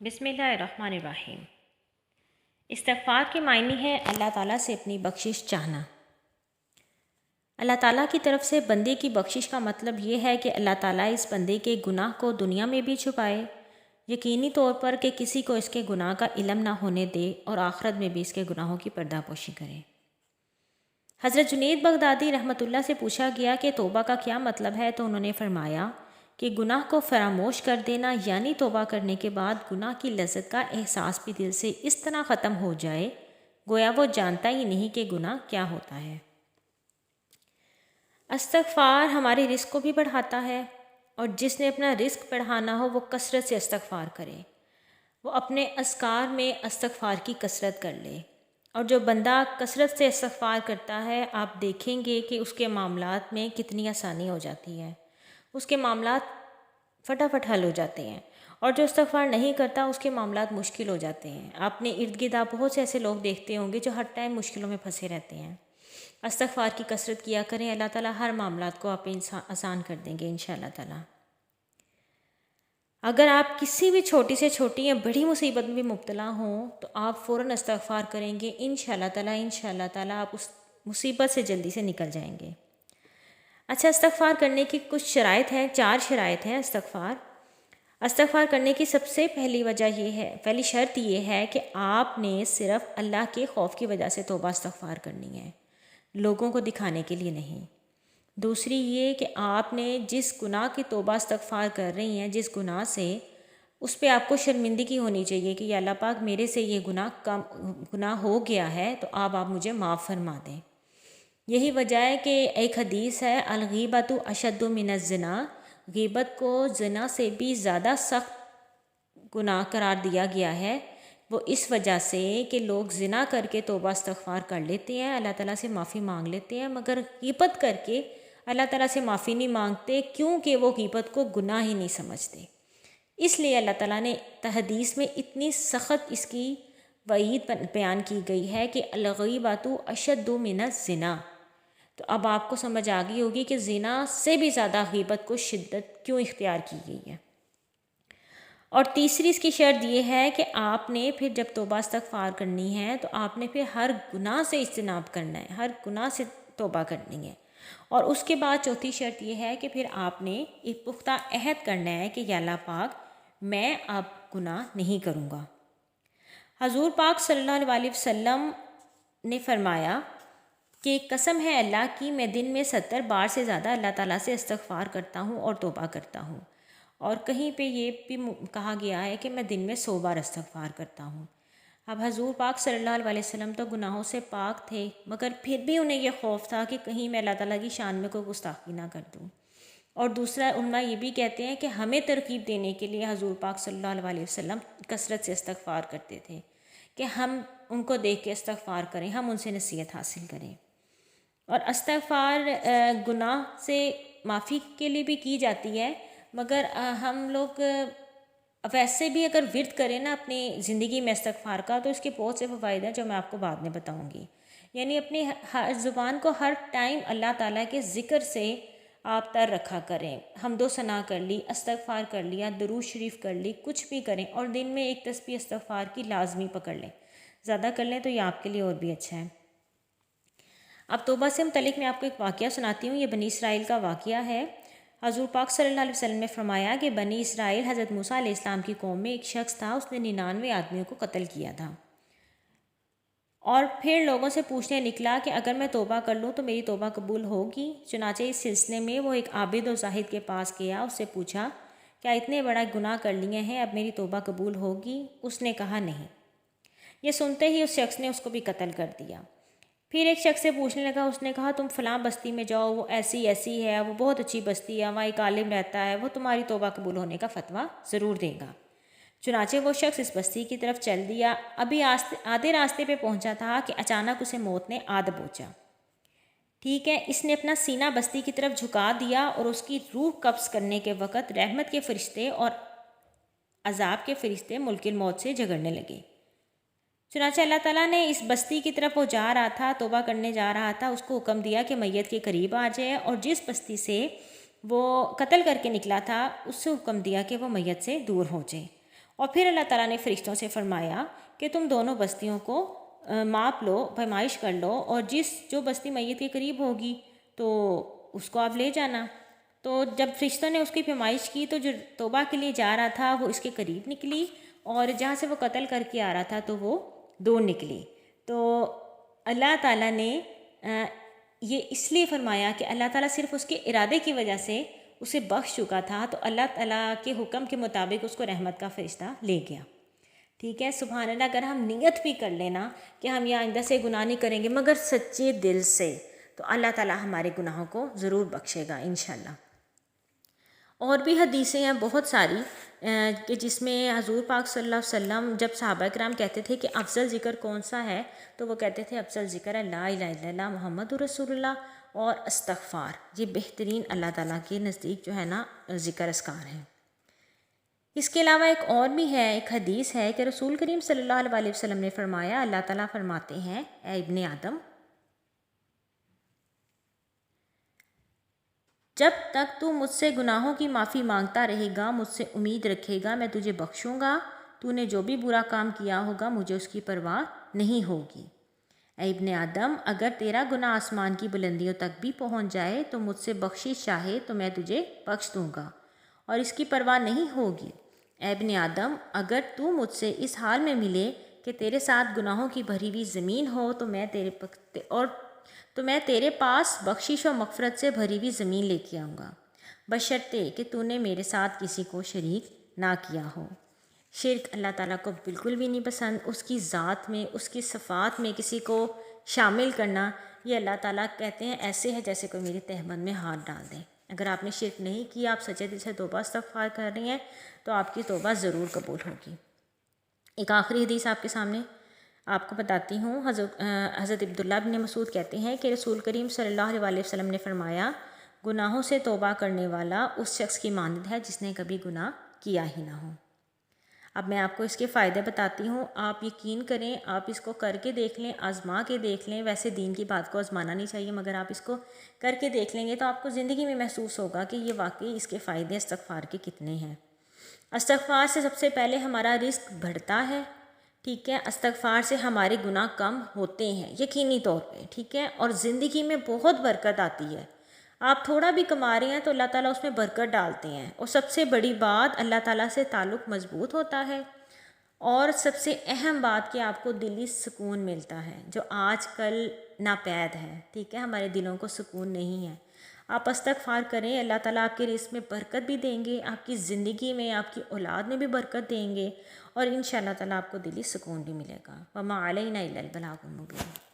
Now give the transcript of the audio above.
بسم اللہ الرحمن الرحیم۔ استغفار کے معنی ہے اللہ تعالیٰ سے اپنی بخشش چاہنا۔ اللہ تعالیٰ کی طرف سے بندے کی بخشش کا مطلب یہ ہے کہ اللہ تعالیٰ اس بندے کے گناہ کو دنیا میں بھی چھپائے، یقینی طور پر کہ کسی کو اس کے گناہ کا علم نہ ہونے دے، اور آخرت میں بھی اس کے گناہوں کی پردہ پوشی کرے۔ حضرت جنید بغدادی رحمۃ اللہ سے پوچھا گیا کہ توبہ کا کیا مطلب ہے، تو انہوں نے فرمایا کہ گناہ کو فراموش کر دینا، یعنی توبہ کرنے کے بعد گناہ کی لذت کا احساس بھی دل سے اس طرح ختم ہو جائے گویا وہ جانتا ہی نہیں کہ گناہ کیا ہوتا ہے۔ استغفار ہمارے رزق کو بھی بڑھاتا ہے، اور جس نے اپنا رزق بڑھانا ہو وہ کثرت سے استغفار کرے، وہ اپنے اذکار میں استغفار کی کثرت کر لے۔ اور جو بندہ کثرت سے استغفار کرتا ہے، آپ دیکھیں گے کہ اس کے معاملات میں کتنی آسانی ہو جاتی ہے، اس کے معاملات فٹافٹ حل ہو جاتے ہیں، اور جو استغفار نہیں کرتا اس کے معاملات مشکل ہو جاتے ہیں۔ آپ نے ارد گرد آپ بہت سے ایسے لوگ دیکھتے ہوں گے جو ہر ٹائم مشکلوں میں پھنسے رہتے ہیں۔ استغفار کی کثرت کیا کریں، اللہ تعالیٰ ہر معاملات کو آپ آسان کر دیں گے انشاءاللہ تعالیٰ۔ اگر آپ کسی بھی چھوٹی سے چھوٹی یا بڑی مصیبت میں بھی مبتلا ہوں تو آپ فوراً استغفار کریں گے، انشاءاللہ تعالیٰ آپ اس مصیبت سے جلدی سے نکل جائیں گے۔ اچھا، استغفار کرنے کی کچھ شرائط ہیں، 4 شرائط ہیں استغفار کرنے کی سب سے پہلی شرط یہ ہے کہ آپ نے صرف اللہ کے خوف کی وجہ سے توبہ استغفار کرنی ہے، لوگوں کو دکھانے کے لیے نہیں۔ دوسری یہ کہ آپ نے جس گناہ کی توبہ استغفار کر رہی ہیں، جس گناہ سے، اس پہ آپ کو شرمندگی ہونی چاہیے کہ یا اللہ پاک میرے سے یہ گناہ ہو گیا ہے، تو آپ مجھے معاف فرما دیں۔ یہی وجہ ہے کہ ایک حدیث ہے، الغیبۃ اشد من الزنا، غیبت کو زنا سے بھی زیادہ سخت گناہ قرار دیا گیا ہے۔ وہ اس وجہ سے کہ لوگ زنا کر کے توبہ استغفار کر لیتے ہیں، اللہ تعالیٰ سے معافی مانگ لیتے ہیں، مگر غیبت کر کے اللہ تعالیٰ سے معافی نہیں مانگتے، کیونکہ وہ غیبت کو گناہ ہی نہیں سمجھتے۔ اس لیے اللہ تعالیٰ نے حدیث میں اتنی سخت اس کی وعید بیان کی گئی ہے کہ الغیبۃ اشد من الزنا۔ تو اب آپ کو سمجھ آ گئی ہوگی کہ زنا سے بھی زیادہ غیبت کو شدت کیوں اختیار کی گئی ہے۔ اور تیسری اس کی شرط یہ ہے کہ آپ نے پھر جب توبہ استغفار کرنی ہے تو آپ نے پھر ہر گناہ سے اجتناب کرنا ہے، ہر گناہ سے توبہ کرنی ہے۔ اور اس کے بعد چوتھی شرط یہ ہے کہ پھر آپ نے ایک پختہ عہد کرنا ہے کہ یا اللہ پاک میں اب گناہ نہیں کروں گا۔ حضور پاک صلی اللہ علیہ وسلم نے فرمایا کہ قسم ہے اللہ کی، میں دن میں 70 بار سے زیادہ اللہ تعالیٰ سے استغفار کرتا ہوں اور توبہ کرتا ہوں۔ اور کہیں پہ یہ بھی کہا گیا ہے کہ میں دن میں 100 بار استغفار کرتا ہوں۔ اب حضور پاک صلی اللہ علیہ وسلم تو گناہوں سے پاک تھے، مگر پھر بھی انہیں یہ خوف تھا کہ کہیں میں اللہ تعالیٰ کی شان میں کوئی گستاخی نہ کر دوں۔ اور دوسرا علماء یہ بھی کہتے ہیں کہ ہمیں ترغیب دینے کے لیے حضور پاک صلی اللہ علیہ وسلم کثرت سے استغفار کرتے تھے کہ ہم ان کو دیکھ کے استغفار کریں، ہم ان سے نصیحت حاصل کریں۔ اور استغفار گناہ سے معافی کے لیے بھی کی جاتی ہے، مگر ہم لوگ ویسے بھی اگر ورد کریں نا اپنی زندگی میں استغفار کا، تو اس کے بہت سے فوائد ہیں جو میں آپ کو بعد میں بتاؤں گی۔ یعنی اپنی زبان کو ہر ٹائم اللہ تعالیٰ کے ذکر سے آپ تر رکھا کریں، حمد و ثنا کر لی، استغفار کر لیا، درود شریف کر لی، کچھ بھی کریں، اور دن میں ایک تسبیح استغفار کی لازمی پکڑ لیں، زیادہ کر لیں تو یہ آپ کے لیے اور بھی اچھا ہے۔ اب توبہ سے متعلق میں آپ کو ایک واقعہ سناتی ہوں، یہ بنی اسرائیل کا واقعہ ہے۔ حضور پاک صلی اللہ علیہ وسلم نے فرمایا کہ بنی اسرائیل حضرت موسیٰ علیہ السلام کی قوم میں ایک شخص تھا، اس نے 99 آدمیوں کو قتل کیا تھا، اور پھر لوگوں سے پوچھنے نکلا کہ اگر میں توبہ کر لوں تو میری توبہ قبول ہوگی۔ چنانچہ اس سلسلے میں وہ ایک عابد و زاہد کے پاس گیا، اس سے پوچھا کیا اتنے بڑا گناہ کر لیے ہیں، اب میری توبہ قبول ہوگی؟ اس نے کہا نہیں۔ یہ سنتے ہی اس شخص نے اس کو بھی قتل کر دیا۔ پھر ایک شخص سے پوچھنے لگا، اس نے کہا تم فلاں بستی میں جاؤ، وہ ایسی ہے، وہ بہت اچھی بستی ہے، وہاں ایک عالم رہتا ہے، وہ تمہاری توبہ قبول ہونے کا فتویٰ ضرور دے گا۔ چنانچہ وہ شخص اس بستی کی طرف چل دیا۔ ابھی آدھے راستے پہ پہنچا تھا کہ اچانک اسے موت نے آ دبوچا۔ ٹھیک ہے، اس نے اپنا سینہ بستی کی طرف جھکا دیا، اور اس کی روح قبض کرنے کے وقت رحمت کے فرشتے اور عذاب کے فرشتے ملک الموت سے جھگڑنے لگے۔ چنانچہ اللہ تعالیٰ نے اس بستی کی طرف وہ جا رہا تھا، توبہ کرنے جا رہا تھا، اس کو حکم دیا کہ میت کے قریب آ جائے، اور جس بستی سے وہ قتل کر کے نکلا تھا اس سے حکم دیا کہ وہ میت سے دور ہو جائے۔ اور پھر اللہ تعالیٰ نے فرشتوں سے فرمایا کہ تم دونوں بستیوں کو ماپ لو، پیمائش کر لو، اور جو بستی میت کے قریب ہوگی تو اس کو آپ لے جانا۔ تو جب فرشتوں نے اس کی پیمائش کی تو جو توبہ کے لیے جا رہا تھا وہ اس کے قریب نکلی، اور جہاں سے وہ قتل کر کے آ رہا تھا تو وہ دور نکلی۔ تو اللہ تعالیٰ نے یہ اس لیے فرمایا کہ اللہ تعالیٰ صرف اس کے ارادے کی وجہ سے اسے بخش چکا تھا، تو اللہ تعالیٰ کے حکم کے مطابق اس کو رحمت کا فرشتہ لے گیا۔ ٹھیک ہے، سبحان اللہ۔ اگر ہم نیت بھی کر لینا کہ ہم یہ آئندہ سے گناہ نہیں کریں گے مگر سچے دل سے، تو اللہ تعالیٰ ہمارے گناہوں کو ضرور بخشے گا انشاءاللہ۔ اور بھی حدیثیں ہیں بہت ساری کہ جس میں حضور پاک صلی اللہ علیہ وسلم جب صحابہ کرام کہتے تھے کہ افضل ذکر کون سا ہے، تو وہ کہتے تھے افضل ذکر ہے لا الہ الا اللہ محمد رسول اللہ اور استغفار۔ یہ بہترین اللہ تعالیٰ کے نزدیک جو ہے نا ذکر اذکار ہیں۔ اس کے علاوہ ایک اور بھی ہے، ایک حدیث ہے کہ رسول کریم صلی اللہ علیہ وسلم نے فرمایا، اللہ تعالیٰ فرماتے ہیں اے ابن آدم، جب تک تو مجھ سے گناہوں کی معافی مانگتا رہے گا، مجھ سے امید رکھے گا، میں تجھے بخشوں گا۔ تو نے جو بھی برا کام کیا ہوگا مجھے اس کی پرواہ نہیں ہوگی۔ اے ابن آدم، اگر تیرا گناہ آسمان کی بلندیوں تک بھی پہنچ جائے تو مجھ سے بخشش چاہے تو میں تجھے بخش دوں گا اور اس کی پرواہ نہیں ہوگی۔ اے ابن آدم، اگر تو مجھ سے اس حال میں ملے کہ تیرے ساتھ گناہوں کی بھری ہوئی زمین ہو تو میں تیرے پاس بخشش و مغفرت سے بھری ہوئی زمین لے کے آؤں گا، بشرطے کہ تو نے میرے ساتھ کسی کو شریک نہ کیا ہو۔ شرک اللہ تعالیٰ کو بالکل بھی نہیں پسند، اس کی ذات میں، اس کی صفات میں کسی کو شامل کرنا، یہ اللہ تعالیٰ کہتے ہیں ایسے ہے جیسے کوئی میری تہبند میں ہاتھ ڈال دیں۔ اگر آپ نے شرک نہیں کیا، آپ سچے دل سے توبہ استغفار کر رہی ہیں تو آپ کی توبہ ضرور قبول ہوگی۔ ایک آخری حدیث آپ کے سامنے آپ کو بتاتی ہوں۔ حضرت عبداللہ بن مسعود کہتے ہیں کہ رسول کریم صلی اللہ علیہ وسلم نے فرمایا، گناہوں سے توبہ کرنے والا اس شخص کی مانند ہے جس نے کبھی گناہ کیا ہی نہ ہو۔ اب میں آپ کو اس کے فائدے بتاتی ہوں، آپ یقین کریں، آپ اس کو کر کے دیکھ لیں، آزما کے دیکھ لیں۔ ویسے دین کی بات کو آزمانا نہیں چاہیے، مگر آپ اس کو کر کے دیکھ لیں گے تو آپ کو زندگی میں محسوس ہوگا کہ یہ واقعی اس کے فائدے استغفار کے کتنے ہیں۔ استغفار سے سب سے پہلے ہمارا رزق بڑھتا ہے، ٹھیک ہے، استغفار سے ہمارے گناہ کم ہوتے ہیں یقینی طور پہ، ٹھیک ہے، اور زندگی میں بہت برکت آتی ہے۔ آپ تھوڑا بھی کما رہے ہیں تو اللہ تعالیٰ اس میں برکت ڈالتے ہیں، اور سب سے بڑی بات اللہ تعالیٰ سے تعلق مضبوط ہوتا ہے، اور سب سے اہم بات کہ آپ کو دلی سکون ملتا ہے جو آج کل ناپید ہے، ٹھیک ہے، ہمارے دلوں کو سکون نہیں ہے۔ آپ استغفار کریں، اللہ تعالیٰ آپ کے رزق میں برکت بھی دیں گے، آپ کی زندگی میں، آپ کی اولاد میں بھی برکت دیں گے، اور انشاءاللہ تعالیٰ آپ کو دلی سکون بھی ملے گا۔ وما علینا الا البلاغ المبین۔